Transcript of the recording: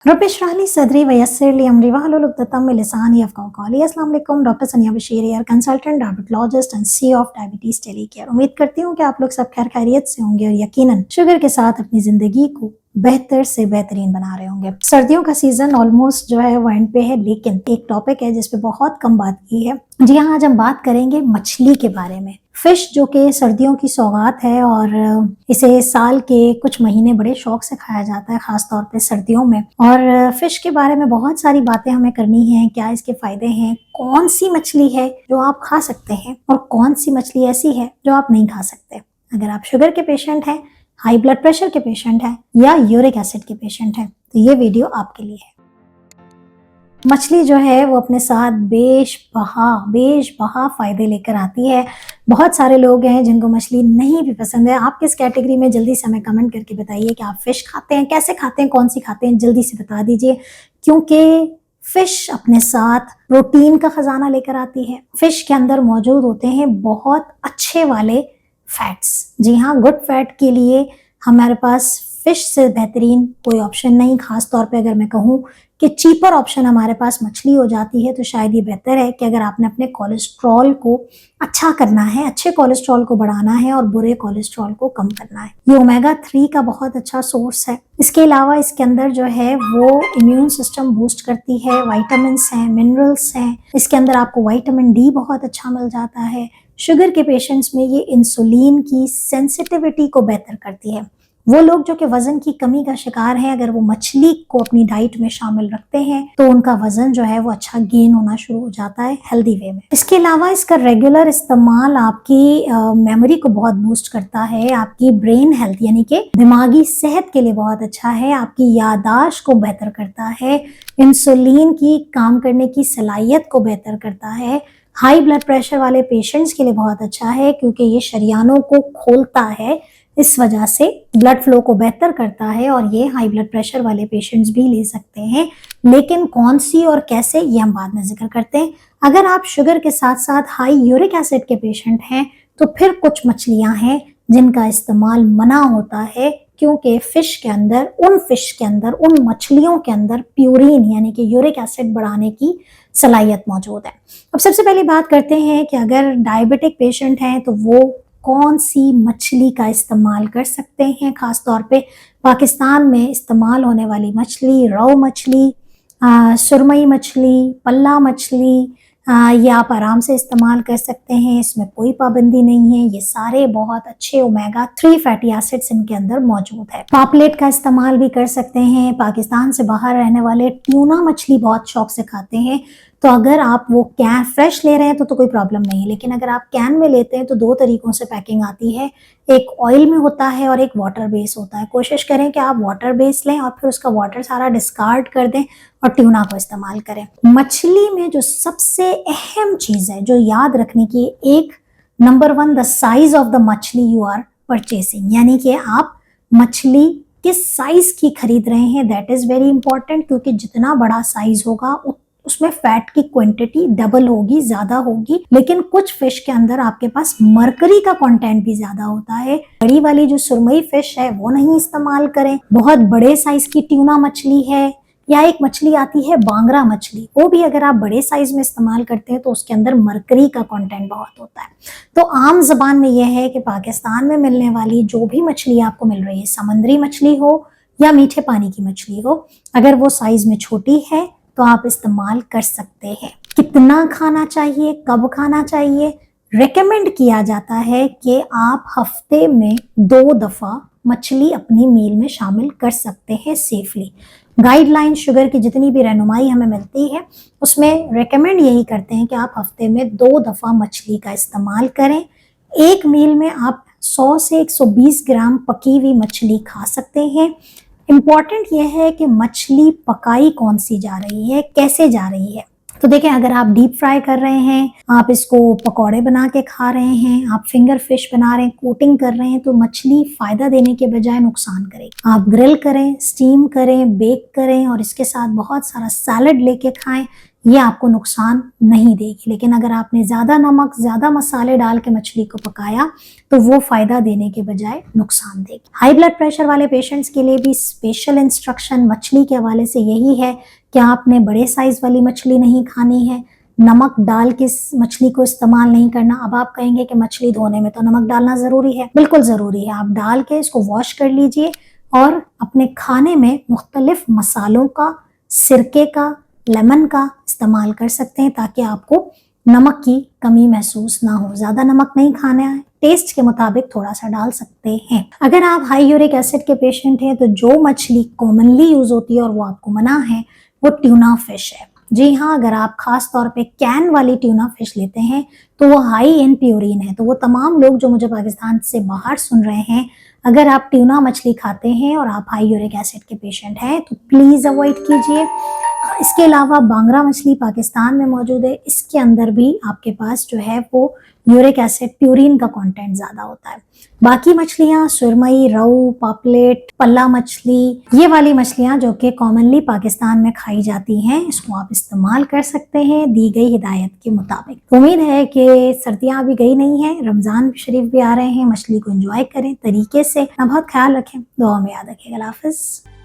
रब इश्रह ली सदरी वयस्सिर ली अमरी वहलुल उक़दतम मिन लिसानी यफ़क़हू क़ौली। अस्सलाम वालेकुम, doctor Sania Bashir here, consultant diabetologist and CEO of diabetes tele care. उम्मीद करती हूँ कि आप लोग सब खैर खैरियत से होंगे और यकीनन शुगर के साथ अपनी जिंदगी को बेहतर से बेहतरीन बना रहे होंगे। सर्दियों का सीजन ऑलमोस्ट जो है वो एंड पे है, लेकिन एक टॉपिक है जिसपे बहुत कम बात की है। जी हाँ, आज हम बात करेंगे मछली के बारे में। फिश जो कि सर्दियों की सौगात है और इसे साल के कुछ महीने बड़े शौक से खाया जाता है, खास तौर पे सर्दियों में। और फिश के बारे में बहुत सारी बातें हमें करनी है। क्या इसके फायदे हैं, कौन सी मछली है जो आप खा सकते हैं और कौन सी मछली ऐसी है जो आप नहीं खा सकते। अगर आप शुगर के पेशेंट हैं, हाई ब्लड प्रेशर के पेशेंट हैं या यूरिक एसिड के पेशेंट हैं, तो ये वीडियो आपके लिए है। मछली जो है वो अपने साथ बेशबहा फायदे लेकर आती है। बहुत सारे लोग हैं जिनको मछली नहीं भी पसंद है। आप किस कैटेगरी में, जल्दी से हमें कमेंट करके बताइए कि आप फिश खाते हैं, कैसे खाते हैं, कौन सी खाते हैं, जल्दी से बता दीजिए। क्योंकि फिश अपने साथ प्रोटीन का खजाना लेकर आती है। फिश के अंदर मौजूद होते हैं बहुत अच्छे वाले फैट्स। जी हाँ, गुड फैट के लिए हमारे पास फिश से बेहतरीन कोई ऑप्शन नहीं। खास तौर पे अगर मैं कहूँ कि चीपर ऑप्शन हमारे पास मछली हो जाती है, तो शायद ये बेहतर है कि अगर आपने अपने कोलेस्ट्रॉल को अच्छा करना है, अच्छे कोलेस्ट्रॉल को बढ़ाना है और बुरे कोलेस्ट्रॉल को कम करना है, ये ओमेगा 3 का बहुत अच्छा सोर्स है। इसके अलावा इसके अंदर जो है वो इम्यून सिस्टम बूस्ट करती है, वाइटामिन्स हैं, मिनरल्स हैं। इसके अंदर आपको विटामिन डी बहुत अच्छा मिल जाता है। शुगर के पेशेंट्स में ये इंसुलिन की सेंसिटिविटी को बेहतर करती है। वो लोग जो कि वजन की कमी का शिकार हैं, अगर वो मछली को अपनी डाइट में शामिल रखते हैं तो उनका वजन जो है वो अच्छा गेन होना शुरू हो जाता है हेल्दी वे में। इसके अलावा इसका रेगुलर इस्तेमाल आपकी मेमोरी को बहुत बूस्ट करता है, आपकी ब्रेन हेल्थ यानी कि दिमागी सेहत के लिए बहुत अच्छा है, आपकी याददाश्त को बेहतर करता है, इंसुलिन की काम करने की सलाहियत को बेहतर करता है। हाई ब्लड प्रेशर वाले पेशेंट्स के लिए बहुत अच्छा है क्योंकि ये शरियानों को खोलता है, इस वजह से ब्लड फ्लो को बेहतर करता है और ये हाई ब्लड प्रेशर वाले पेशेंट्स भी ले सकते हैं। लेकिन कौन सी और कैसे, ये हम बाद में जिक्र करते हैं। अगर आप शुगर के साथ साथ हाई यूरिक एसिड के पेशेंट हैं तो फिर कुछ मछलियां हैं जिनका इस्तेमाल मना होता है, क्योंकि फिश के अंदर उन मछलियों के अंदर प्यूरिन यानी कि यूरिक एसिड बढ़ाने की सलाहियत मौजूद है। अब सबसे पहले बात करते हैं कि अगर डायबिटिक पेशेंट हैं तो वो कौन सी मछली का इस्तेमाल कर सकते हैं। खास तौर पे पाकिस्तान में इस्तेमाल होने वाली मछली रोहू मछली, सुरमई मछली, पल्ला मछली, ये आप आराम से इस्तेमाल कर सकते हैं। इसमें कोई पाबंदी नहीं है। ये सारे बहुत अच्छे ओमेगा 3 फैटी एसिड्स इनके अंदर मौजूद है। पापलेट का इस्तेमाल भी कर सकते हैं। पाकिस्तान से बाहर रहने वाले ट्यूना मछली बहुत शौक से खाते हैं, तो अगर आप वो कैन फ्रेश ले रहे हैं तो कोई प्रॉब्लम नहीं है। लेकिन अगर आप कैन में लेते हैं तो दो तरीकों से पैकिंग आती है, एक ऑयल में होता है और एक वाटर बेस होता है। कोशिश करें कि आप वाटर बेस लें और फिर उसका वाटर सारा डिस्कार्ड कर दें और ट्यूना को इस्तेमाल करें। मछली में जो सबसे अहम चीज़ है जो याद रखने की, एक number 1 the size of the मछली यू आर परचेसिंग, यानी कि आप मछली किस साइज की खरीद रहे हैं, दैट इज़ वेरी इंपॉर्टेंट। क्योंकि जितना बड़ा साइज होगा उसमें फैट की क्वांटिटी डबल होगी, ज्यादा होगी। लेकिन कुछ फिश के अंदर आपके पास मरकरी का कंटेंट भी ज्यादा होता है। बड़ी वाली जो सुरमई फिश है वो नहीं इस्तेमाल करें। बहुत बड़े साइज की ट्यूना मछली है या एक मछली आती है बांगरा मछली, वो भी अगर आप बड़े साइज में इस्तेमाल करते हैं तो उसके अंदर मरकरी का कंटेंट बहुत होता है। तो आम जबान में यह है कि पाकिस्तान में मिलने वाली जो भी मछली आपको मिल रही है, समुद्री मछली हो या मीठे पानी की मछली हो, अगर वो साइज में छोटी है तो आप इस्तेमाल कर सकते हैं। कितना खाना चाहिए, कब खाना चाहिए, रेकमेंड किया जाता है कि आप हफ्ते में 2 दफा मछली अपनी मील में शामिल कर सकते हैं सेफली। गाइडलाइन शुगर की जितनी भी रहनुमाई हमें मिलती है उसमें रेकमेंड यही करते हैं कि आप हफ्ते में 2 दफा मछली का इस्तेमाल करें। एक मील में आप 100 से 120 ग्राम पकी हुई मछली खा सकते हैं। इम्पॉर्टेंट यह है कि मछली पकाई कौन सी जा रही है, कैसे जा रही है। तो देखें, अगर आप डीप फ्राई कर रहे हैं, आप इसको पकौड़े बना के खा रहे हैं, आप फिंगर फिश बना रहे हैं, कोटिंग कर रहे हैं, तो मछली फायदा देने के बजाय नुकसान करेगी। आप ग्रिल करें, स्टीम करें, बेक करें और इसके साथ बहुत सारा सैलड लेके खाएं, ये आपको नुकसान नहीं देगी। लेकिन अगर आपने ज़्यादा नमक, ज़्यादा मसाले डाल के मछली को पकाया तो वो फ़ायदा देने के बजाय नुकसान देगी। हाई ब्लड प्रेशर वाले पेशेंट्स के लिए भी स्पेशल इंस्ट्रक्शन मछली के हवाले से यही है कि आपने बड़े साइज़ वाली मछली नहीं खानी है, नमक डाल के इस मछली को इस्तेमाल नहीं करना। अब आप कहेंगे कि मछली धोने में तो नमक डालना ज़रूरी है। बिल्कुल ज़रूरी है। आप डाल के इसको वॉश कर लीजिए और अपने खाने में मुख्तलिफ मसालों का, सिरके का, लेमन का इस्तेमाल कर सकते हैं ताकि आपको नमक की कमी महसूस ना हो। ज़्यादा नमक नहीं खाना है, टेस्ट के मुताबिक थोड़ा सा डाल सकते हैं। अगर आप हाई यूरिक एसिड के पेशेंट हैं तो जो मछली कॉमनली यूज़ होती है और वो आपको मना है वो ट्यूना फिश है। जी हाँ, अगर आप खास तौर पे कैन वाली ट्यूना फिश लेते हैं तो वो हाई इन प्यूरिन है। तो वो तमाम लोग जो मुझे पाकिस्तान से बाहर सुन रहे हैं, अगर आप ट्यूना मछली खाते हैं और आप हाई यूरिक एसिड के पेशेंट हैं तो प्लीज़ अवॉइड कीजिए। इसके अलावा बांगरा मछली पाकिस्तान में मौजूद है, इसके अंदर भी आपके पास जो है वो यूरिक एसिड, प्यूरिन का कंटेंट ज़्यादा होता है। बाकी मछलियाँ सुरमई, रोहू, पापलेट, पल्ला मछली, ये वाली मछलियाँ जो कि कॉमनली पाकिस्तान में खाई जाती हैं, इसको आप इस्तेमाल कर सकते हैं दी गई हिदायत के मुताबिक। उम्मीद है कि सर्दियाँ अभी गई नहीं हैं, रमज़ान शरीफ भी आ रहे हैं, मछली को एंजॉय करें तरीके से। अपना बहुत ख्याल रखें, दुआ में याद रखिएगा। अल्लाह हाफ़िज़।